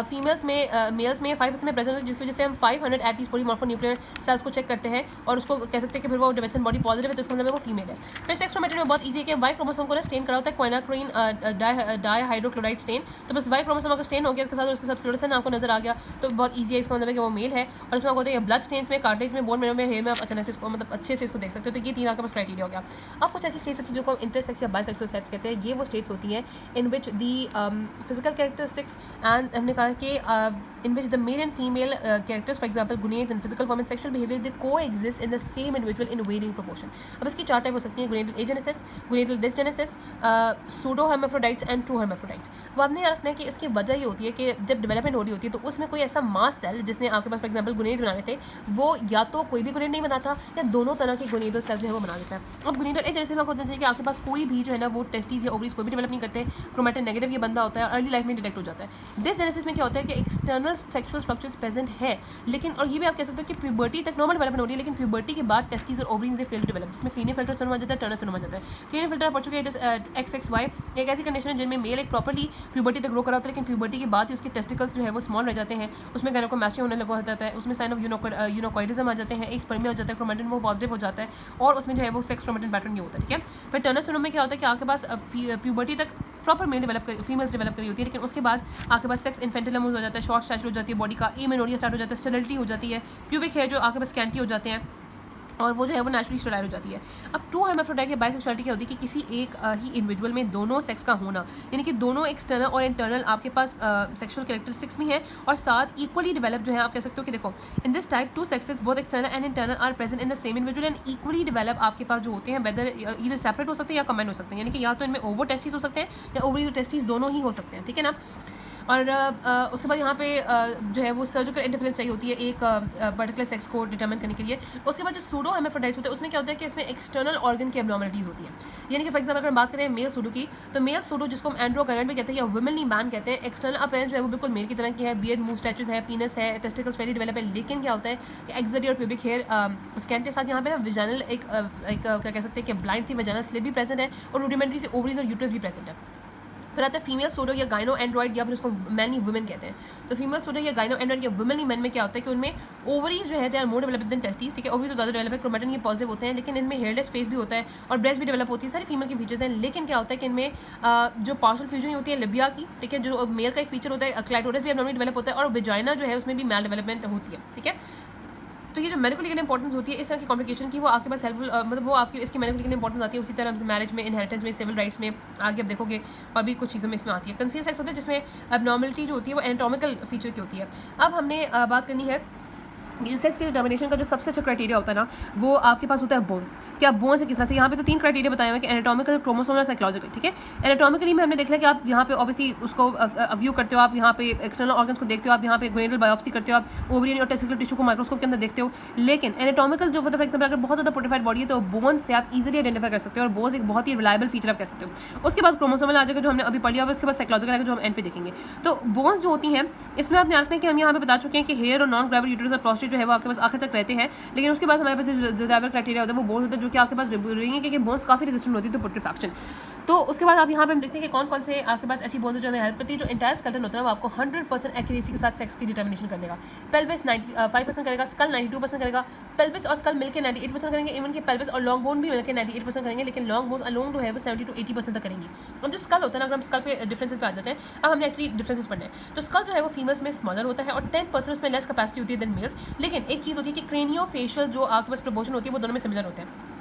फीमेल्स में मेल्स में 5% में प्रेजेंट है, जिसकी वजह से हम 500 एटलीस्ट पॉलीमॉर्फो न्यूक्लियर सेल्स को चेक करते हैं और उसको कह सकते हैं कि फिर वो डेविडसन बॉडी पॉजिटिव है तो इसका मतलब वो फीमेल है। फिर सेक्स क्रोमेटिन में बहुत ईजी है कि वाई क्रोमोसोम को ना स्टेन करा होता है क्विनाक्रीन डाइहाइड्रोक्लोराइड स्टेन। तो बस वाई क्रोमोसोम अगर स्टेन हो गया उसके साथ फ्लोरेसेंस आपको नजर आ गया तो बहुत ईजी है, इसका मतलब है कि वो मेल है। और इसमें होता है ब्लड स्टेन्स में, कार्टिलेज में, बोन में, हेयर में आप अचानक से इसको मतलब अच्छे से इसको देख सकते हो। तो ये 3 आपके पास क्राइटेरिया हो गया। अब कुछ ऐसी स्टेट्स होती है जो इंटरसेक्स या बाइसेक्सुअल सेक्स कहते हैं। ये वो स्टेट्स होती हैं इन विच दी physical characteristics and हमने कहा कि in which the male and female characters for example gonads and physical form and sexual behavior they coexist in the same individual in varying proportion। अब इसकी 4 टाइप हो सकती हैं, gonadal agenesis, gonadal dysgenesis, pseudo hermaphrodites and true hermaphrodites। अब आपने याद रखना है कि इसकी वजह ये होती है कि जब डेवलपमेंट हो रही होती है तो उसमें कोई ऐसा मास सेल जिसने आपके पास फॉर एग्जाम्पल गोनेड बनाने थे वो या तो कोई भी गोनेड नहीं बनाता या दोनों तरह के गोनेडल सेल जो है वो बना देता है। अब गोनेडल एजेनेसिस में होता है कि आपके पास कोई भी जो है ना वो टेस्टिस या ओवरीज कोई भी डेवलप नहीं करते, क्रोमैटिन नेगेटिव ये बंदा होता है, अर्ली लाइफ में डिटेक्ट हो जाता है। डिसजेनेसिस में क्या होता है कि एक्सटर्नल सेक्सुअल स्ट्रक्चर्स प्रेजेंट है लेकिन, और ये भी आप कह सकते हो कि प्यूबर्टी तक नॉर्मल डेवलपमेंट हो रही है लेकिन प्यूबर्टी के बाद टेस्टिस और ovaries they fail to develop, जिसमें क्लीनियर फिल्टर सिंड्रोम आ जाता है, टर्नर सिंड्रोम आ जाता है। क्लीनियर फिल्टर पढ़ चुके हैं XXY, एक ऐसी कंडीशन है जिनमें मेल एक प्रॉपर्ली प्यूबर्टी तक ग्रो करा होता है लेकिन प्यूबर्टी के बाद ही उसके टेस्टिकल्स जो है वो स्मॉल रह जाते हैं, उसमें गायनेकोमास्टिया होने लगा होता है, उसमें साइन ऑफ यूनोकॉइडिज्म आ जाते हैं, स्पर्मिया हो जाता है, क्रोमैटिन वो पॉजिटिव हो जाता है और उसमें जो है वो सेक्स क्रोमैटिन पैटर्न ये होता है, ठीक है। फिर टर्नर सिंड्रोम में क्या होता है कि आपके पास प्यूबर्टी तक प्रॉपर मेल डेवलप कर फीमेल्स डेवलप करी होती है लेकिन उसके बाद आपके पास सेक्स इन्फेंटिलम हो जाता है, शॉर्ट स्टैचर हो जाती है बॉडी का, एमेनोरिया स्टार्ट हो जाता है, स्टेरिलिटी हो जाती है, प्यूबिक हेयर जो आपके पास स्कैंटी हो जाते हैं और वो जो है वो नेचुरली स्टेराइल हो जाती है। अब ट्रू हर्माफ्रोडाइट या बाइसेक्सुअलिटी क्या होती है कि किसी एक ही इंडिविजुअल में दोनों सेक्स का होना, यानी कि दोनों एक्सटर्नल और इंटरनल आपके पास सेक्सुअल कैरेक्टरिस्टिक्स भी हैं और साथ इक्वली डेवलप जो है आप कह सकते हो कि देखो in this type 2 sexes both external and internal are present in the same individual and equally develop आपके पास जो होते हैं वेदर इधर सेपरेट हो सकते हैं या कम्बाइन हो सकते हैं, यानी कि या तो इनमें ओवो टेस्टिस हो सकते हैं या ओवरी टेस्टिस दोनों ही हो सकते हैं, ठीक है ना। और उसके बाद यहाँ पे जो है वो सर्जिकल इंटरफेरेंस चाहिए होती है एक पर्टिकुलर सेक्स को डिटरमिन करने के लिए। उसके बाद जो सूडो हेर्माफ्रोडाइट्स होते हैं उसमें क्या होता है कि इसमें एक्सटर्नल ऑर्गन की एब्नॉर्मलिटीज़ होती हैं, यानी कि फॉर एग्जाम्पल अगर हम बात करें मेल सूडो की तो मेल सूडो जिसको हम एंड्रोकाइनोइड भी कहते हैं या वुमेनली मैन कहते हैं, एक्सटर्नल अपीयरेंस जो है वो बिल्कुल मेल की तरह की है, बियर्ड, मूस्टैचेस है, पीनस है, टेस्टिकल्स वेरी डेवलप है, लेकिन क्या होता है कि एक्सरी और प्यूबिक हेयर स्कैन के साथ यहाँ पे ना विजानल एक क्या कह सकते हैं कि ब्लाइंड थी विजानल स्लिट भी प्रेजेंट है और रूडिमेंट्री से ओवरीज और यूट्रस भी प्रेजेंट है। फिर आता है फीमेल सूडो या गाइनो एंड्रॉइड या फिर उसको मैनली वुमेन कहते हैं। तो फीमेल सूडो या गाइनो एंड्रॉइड या वुमेनली मैन में क्या होता है कि उनमें ओवरीज जो है they are more developed than testis, ठीक है। ओवरीज तो ज़्यादा डेवलप है, क्रोमैटिन ये पॉजिटिव होते हैं लेकिन इनमें हेयरलेस फेस भी होता है और ब्रेस्ट भी डेवलप होती है, सारी फीमेल की फीचर्स हैं। लेकिन क्या होता है कि इनमें जो पार्शियल फ्यूजन होती है लिबिया की, ठीक है, जो मेल का एक फीचर होता है, क्लाइटोरिस भी एब्नॉर्मली डेवलप होता है और विजाइना जो है उसमें भी मैल डेवलपमेंट होती है, ठीक है। तो ये जो मेडिकल लीगल इंपॉर्टेंस होती है इस तरह की कॉम्प्लिकेशन की वो आपके पास हेल्पफुल मतलब वो आपकी इसकी मेडिकल लीगल इंपॉर्टेंस आती है। उसी तरह मैरिज में, इनहेरिटेंस में, सिविल राइट्स में आगे आप देखोगे और भी कुछ चीज़ों में इसमें आती है। कंसील सेक्स होता है जिसमें एब्नॉर्मलिटी जो होती है वो एनाटॉमिकल फीचर की होती है। अब हमने बात करनी है ये सेक्स के डिटर्मिनेशन का जो सबसे अच्छा क्राइटेरिया होता है ना वो आपके पास होता है बोन्स। क्या बोन्स है किस तरह से, यहाँ पे तो 3 क्राइटेरिया बताए हुए हैं कि एनाटॉमिकल, क्रोमोसोमल और साइकोलॉजिकल, ठीक है। एनाटॉमिकली में हमने देखा कि आप यहाँ पे ऑब्वियसली उसको व्यू करते हो, आप यहाँ पे एक्सटर्नल ऑर्गन्स को देखते हो, आप यहाँ पे गोनेडल बायोप्सी करते हो, आप ओवरियन और टेस्टिकुलर टिश्यू को माइक्रोस्कोप के अंदर देखते हो। लेकिन एनाटॉमिकल जो मतलब फॉर एग्जाम्पल अगर बहुत ज़्यादा पोर्टिफाइड बॉडी है तो बोन से आप इजीली आइडेंटिफाई कर सकते हो और बोन्स एक बहुत ही रिलायबल फीचर आप कह सकते हो। उसके बाद क्रोमोसोमल आ जाएगा जो हमने अभी पढ़ लिया, उसके बाद साइकोलॉजिकल आएगा जो हम एंड पे देखेंगे। तो बोन्स जो होती हैं इसमें आप ध्यान रखना है कि हम यहाँ पे बता चुके हैं कि हेयर और नॉन ग्रेविड यूट्रस और प्रोस्टेट जो है वो आपके पास आखिर रहते हैं, लेकिन उसके बाद हमारे पास जो क्राइटेरिया होता है वो बोन्स होता है जो कि आपके पास रिंग है कि बोन्स काफी रेजिस्टेंट होती है तो पुट्रीफैक्शन। तो उसके बाद आप यहाँ पे हम देखते हैं कि कौन कौन से आपके पास ऐसी बोन्स जो हमें हेल्प करती है, जो इंटायर स्केलेटन होता है वो आपको 100% एक्यूरेसी के साथ सेक्स की डिटर्मिनेशन कर देगा। पेल्विस 95% करेगा, स्कल 92% करेगा, पेल्विस और स्कल मिलकर 98% करेंगे, इवन कि पेल्विस और लॉन्ग बोन भी मिलकर 98% करेंगे, लेकिन लॉन्ग बोन्स अलोन जो है वो 70 to 80% तक करेंगी। अब जो स्कल होता है ना, अगर हम स्कल पे डिफरेंसेस पे आ जाते हैं, अब हमने एक्चुअली डिफरेंसेस पढ़ने हैं। तो स्कल जो है वो फीमेल्स में स्मॉलर होता है और 10% उसमें लेस कैपेसिटी होती है देन मेल्स, लेकिन एक चीज़ होती है कि क्रेनियो फेशियल जो आपके पास प्रपोर्शन होती है वो दोनों में सिमिलर होते हैं।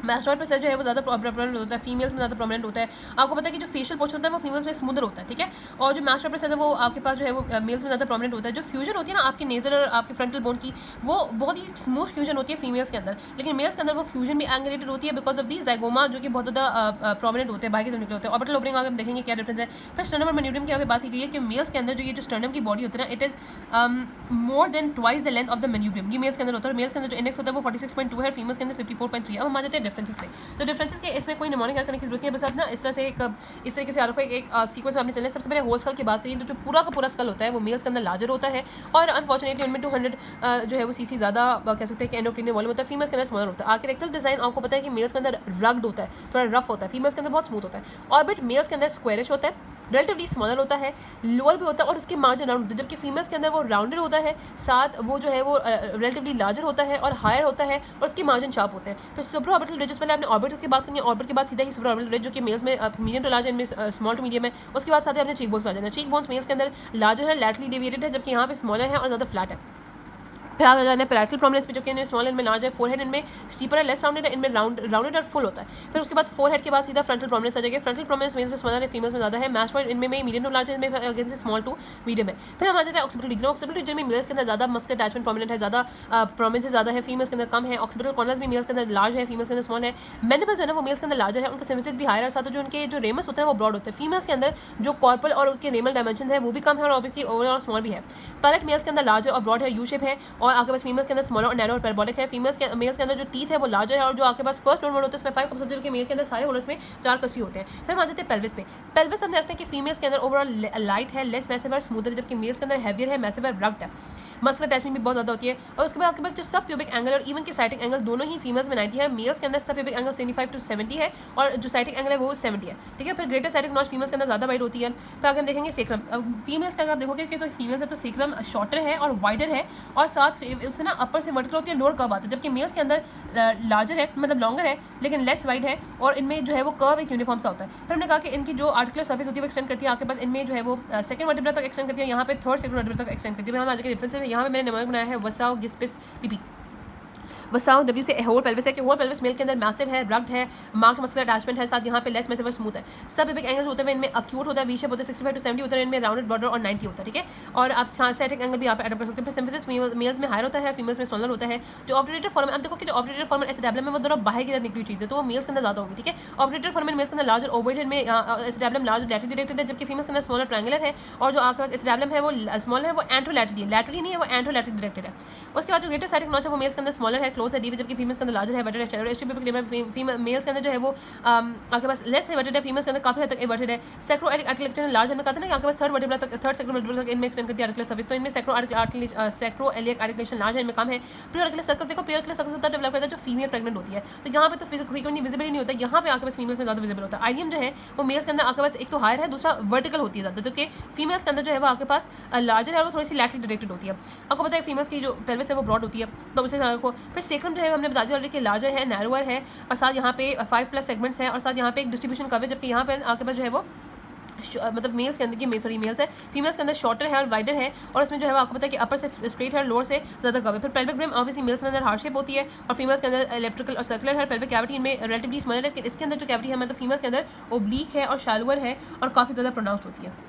मैस्टोइड प्रोसेस जो है वो ज़्यादा प्रोमिनेंट होता है, फीमेल्स में ज़्यादा प्रोमिनेंट होता है। आपको पता है कि जो फेशियल पोर्शन होता है वो फीमेल्स में स्मूदर होता है, ठीक है, और जो मैस्टोइड प्रोसेस है वो आपके पास जो है वो मेल्स में ज़्यादा प्रोमिनेंट होता है। जो फ्यूजन होती है ना आपके नेजल और आपके फ्रंटल बोन की, वो बहुत ही स्मूथ फ्यूजन होती है फीमेल्स के अंदर, लेकिन मेल्स के अंदर वो फ्यूजन भी एंगलेटेड होती है बिकॉज ऑफ दी ज़ाइगोमा जो कि बहुत ज़्यादा प्रोमिनेंट होते हैं, बाकी निकले होते हैं। ऑर्बिटल ओपनिंग आगे हम देखेंगे क्या डिफरेंस है। फिर स्टर्नम और मेन्यूडियम की यहाँ पे बात की गई है कि मेल्स के अंदर जो ये जो स्टर्नम की बॉडी होती है ना, it is more than twice the length of the manubrium, ये मेल्स के अंदर होता है। मेल्स के अंदर जो इंडेक्स होता है वो 46.2 है, फीमेल्स के अंदर 54.3। अब हम आ जाते हैं डिफरेंसेस पे। तो डिफरेंसेस के इसमें कोई निमोनिक करने की जरूरत नहीं है, बस आप ना इस तरह से इस तरीके से आपको एक सीक्वेंस में आपने चलना है। सबसे पहले होल स्कल की बात करें तो जो पूरा का पूरा स्कल होता है वो मेल्स के अंदर लार्जर होता है, और अनफॉर्चुनेटली उनमें 200 जो है वो सीसी ज़्यादा कह सकते हैं कि एंडोक्रिनियन वॉल्यूम होता है, फीमेल्स के अंदर स्मॉलर होता है। आर्किटेक्चरल डिजाइन आपको पता है कि मेल्स के अंदर रग्ड होता है, थोड़ा रफ होता है, फीमेल्स के अंदर बहुत स्मूथ होता है। ऑर्बिट मेल्स के अंदर स्क्वायरिश होता है, रिलेटिवली स्मॉलर होता है, लोअर भी होता है और उसके मार्जिन राउंड होता है, जबकि फीमेल्स के अंदर वो राउंडेड होता है, साथ वो जो है वो रिलेटिवली लार्जर होता है और हायर होता है, और उसके मार्जिन शार्प होते हैं। फिर सुप्रा ऑर्बिटल रिजेस, पहले आपने ऑर्बिट की बात करनी है, ऑर्बिट के बाद सीधा ही सुप्रा ऑर्बिटल रिज जो कि मेल्स में मीडियम टू लार्ज, इनमें स्मॉल टू मीडियम है। उसके बाद साथ ही आपने चीक बोन्स में आ जाना। चीक बोन्स मेल्स के अंदर लार्जर है, लैटरली डेविएटेड है, जबकि यहाँ पे स्मॉलर है और ज़्यादा फ्लैट है। फिर आ जाना है पैराइटल प्रोमिनेंस पे, जो कि इनमें स्मॉल इनमें लार्ज है। फोरहेड इनमें स्टीपर है, लेस राउंडेड है, इनमें राउंडेड और फुल होता है। फिर उसके बाद फोरहेड के बाद सीधा फ्रंटल प्रोमिनेंस आ जाएगा। फ्रंटल प्रोमिनेंस मेल्स में स्मॉलर है, फीमेल्स में ज़्यादा है। मैस्टोइड इनमें मीडियम टू लार्ज है, इनमें अगेंस्ट स्मॉल टू मीडियम है। फिर हम आ जाते हैं ऑक्सीपिटल रीजन। ऑक्सीपिटल रीजन में मेल्स के अंदर ज़्यादा मस्कुलर अटैचमेंट प्रोमिनेंट है, ज़्यादा प्रोमिनेंस ज़्यादा है, फीमेल्स के अंदर कम है। ऑक्सीपिटल कॉर्नर्स भी मेल्स के अंदर लार्ज है, फीमेल्स के अंदर स्मॉल है। मैंडिबल जो है ना वो मेल्स के अंदर लार्जर है, उनका सिमेसिस भी हायर है, साथ जो उनके जो रेमस होते हैं वो ब्रॉड होते हैं। फीमेल्स के अंदर जो कॉर्पल और उसके रेमल डायमेंशन है वो भी कम है, और ऑब्वियसली ओवरऑल और स्मॉल भी है। पैलेट मेल्स के अंदर लार्जर और ब्रॉड है, यू शेप है, और आपके पास फीमेल्स के अंदर स्मॉलर और नैरो और पैराबोलिक है। मेल्स के अंदर जो टीथ है वो लार्जर है, और जो आपके पास फर्स्ट मोलर होता है उसमें 5 कस्प, जबकि मेल के अंदर सारे मोलर्स में 4 कस्प होते हैं। फिर हम आ जाते हैं पेल्विस पे। पेल्विस हमने रखते हैं कि फीमेल्स के अंदर ओवरऑल लाइट है, लेस मैसिव और स्मूदर, जबकि मेल्स के अंदर हैवियर है, मैसिव और रग्ड है, मस्कुलर अटैचमेंट भी बहुत ज़्यादा होती है। और उसके बाद आपके पास जो सब प्यूबिक एंगल और इवन के साइटिक एंगल दोनों ही फीमेल्स में 90 है, मेल्स के अंदर सब प्यूबिक एंगल 75 to 70 है, और जो साइटिक एंगल है वो 70 है, ठीक है। फिर ग्रेटर साइटिक नॉच फीमेल्स के अंदर ज़्यादा वाइड होती है। फिर आगे हम देखेंगे सेक्रम। फीमेल्स का अगर आप देखोगे कि तो फीमेल्स है तो सेक्रम शॉर्टर है और वाइडर है, और साथ उससे ना अपर से वर्टिकल होती है, लोअर कर्व आता है, जबकि मेल्स के अंदर लार्जर है, मतलब लॉन्गर है, लेकिन लेस वाइड है, और इनमें जो है वो कर्व एक यूनिफॉर्म सा होता है। फिर हमने कहा कि इनकी जो आर्टिकुलर सर्फेस होती है वो एक्सटेंड करती है, आपके पास इनमें जो है वो सेकंड वर्टिब्रा तक एक्सटेंड करती है, यहाँ पे थर्ड सेकंड वर्टिब्रा तक एक्सटेंड करती है। हम आज के डिफरेंस है, यहाँ पे मैंने नंबर बनाया है वसाओ गिस्पिस पीपी। वसाओ डब्ल्यू से होल पेल्विस है कि होल पेल्विस मेल के अंदर मैसिव है, रग्ड है, मार्क्ड मस्कुलर अटैचमेंट है, साथ यहाँ पे लेस मैसिव और स्मूथ है। सब प्यूबिक एंगल्स होते हैं इनमें अक्यूट होता है, वी शेप होता है, 65 to 70 होता है, इनमें राउंडेड बॉर्डर और 90 होता है, ठीक है। और आप साइटिक एंगल भी यहाँ पे एडप्ट कर सकते हैं। फिर सिम्फिसिस मेल्स में हायर होता है, फीमेल्स में स्मॉलर होता है। जो ऑपरेटर फॉर्म, अब देखो कि जो ऑपरेटर फॉर्म एसिटाब्लम में वो दोनों बाहर की तरफ निकली चीज़ है, तो वो मेल्स के अंदर ज़्यादा होगी, ठीक है। ऑपरेटर फॉर्म मेल्स के अंदर लार्जर ओवल में एसिटाब्लम लार्ज लैटरली डायरेक्टेड है, जबकि फीमेल्स के अंदर स्मॉलर ट्रायंगुलर है, और जो आपके पास एसिटाब्लम है वो स्मॉलर है, वो एंट्रोलैटरली है, लैटरली नहीं है, वो एंट्रोलैटरली डायरेक्टेड है। उसके बाद जो ग्रेटर साइटिक नॉच है वो मेल्स के अंदर स्मॉलर है, क्लोज है, डीप है, जबकि फीमेल्स के अंदर लार्जर है, वेटर है, मेल्स के अंदर जो है वो आपके पास लेस एवर्टेड है, फीमेल्स के अंदर काफी हद तक एवर्टेड है। सेक्रो आर्टिकुलेशन लार्ज हमने कहा था ना कि आपके पास थर्ड वर्टिब्रा तक, थर्ड सेक्रो वर्टिब्रा तक इनमें एक्सटेंड करती है आर्टिकुलर सर्विस, तो इनमें सेक्रो एलियक आर्टिकुलेशन लार्ज है, इनमें कम है। प्री आर्टिकुलर सर्कल देखो, प्री आर्टिकुलर सर्कल होता है डेवलप करता है जो फीमेल प्रेग्नेंट होती है, तो यहाँ पे तो फ्रीक्वेंटली विजिबल नहीं होता है, यहाँ पे आपके पास फीमेल्स में ज़्यादा विजिबल होता है। आइडियम जो है वो मेल्स के अंदर आपके पास एक तो हायर है, दूसरा वर्टिकल होती है ज़्यादा, जबकि फीमेल्स के अंदर जो है वो आपके पास लार्जर है और थोड़ी सी लैटरली डायरेक्टेड होती है। आपको पता है फीमेल्स की जो पेल्विस है वो ब्रॉड होती है, तो उसे को फिर सेक्रम जो है हमने बता दिया कि लार्जर है, नैरोअर है, और साथ यहाँ पे 5+ सेगमेंट्स है, और साथ यहाँ पे एक डिस्ट्रीब्यूशन कर्व है, जबकि यहाँ पे आपके पास जो है वो मतलब मेल्स के अंदर की मेल्स है, फीमेल्स के अंदर शॉर्टर है और वाइडर है, और उसमें जो है वो आपको पता है कि अपर से स्ट्रेट है, लोअर से ज़्यादा कर्व है। फिर पेल्विक रिम ऑब्वियसली मेल्स में अंदर हार्ड शेप होती है, और फीमेल्स के अंदर इलेक्ट्रिकल और सर्कुलर है। पेल्विक कैविटी इनमें रिलेटिवली स्मॉलर है, लेकिन इसके अंदर जो कैविटी है मतलब फीमेल्स के अंदर ओब्लीक है और शैलोअर है और काफ़ी ज़्यादा प्रोनाउंस्ड होती है।